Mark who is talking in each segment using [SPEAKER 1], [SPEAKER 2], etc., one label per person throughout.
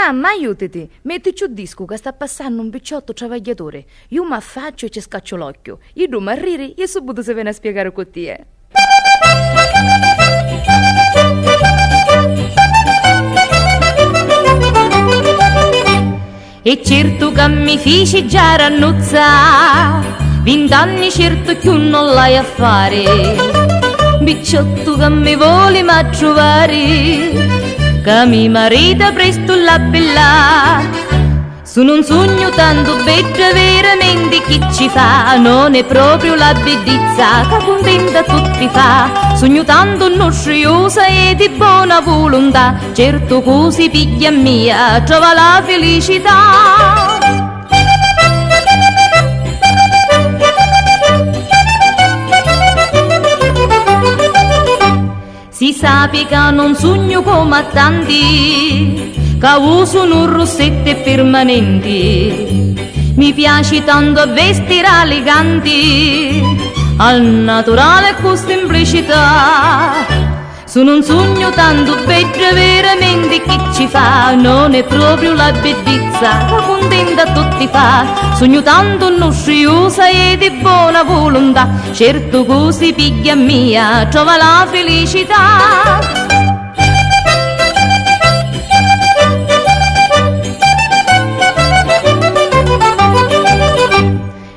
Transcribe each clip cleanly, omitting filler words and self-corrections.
[SPEAKER 1] Mamma, aiutati, mettici un disco che sta passando un picciotto travagliatore. Io mi affaccio e ci scaccio l'occhio. Io devo marrire e subito si viene a spiegare con te. E certo che mi feci già rannuzza, 20 anni certo che non l'hai a fare. Picciotto che mi vuole ma trovare, che mi marita presto la bella. Sono un sogno tanto bello veramente chi ci fa, non è proprio la bellezza che contenta tutti fa. Sogno tanto nostriosa e di buona volontà, certo così piglia mia trova la felicità. Si sape che non sogno come a tanti, che uso un rossetto permanente. Mi piace tanto vestire eleganti, al naturale con semplicità. Sono un sogno tanto bello veramente chi ci fa, non è proprio la bellezza che contenta tutti fa. Sogno tanto nostriosa e di buona volontà, certo così piglia mia trova la felicità.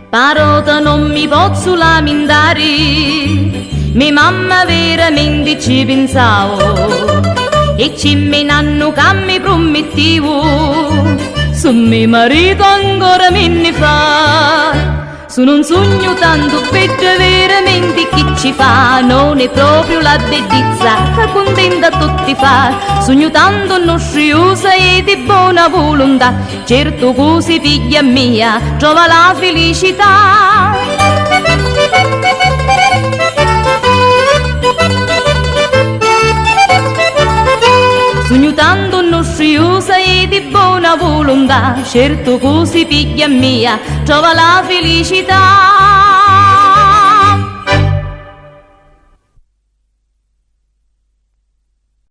[SPEAKER 1] Parota non mi posso lamentare, mia mamma veramente ci pensavo, e ci menanno che mi promettevo, su mio marito ancora me ne fa. Sono un sogno tanto bello veramente chi ci fa, non è proprio la bellezza che contenta tutti fa. Sogno tanto nostriosa e di buona volontà, certo così figlia mia trova la felicità. Sogno tanto nostriosa e di buona volontà, certo così figlia mia trova la felicità.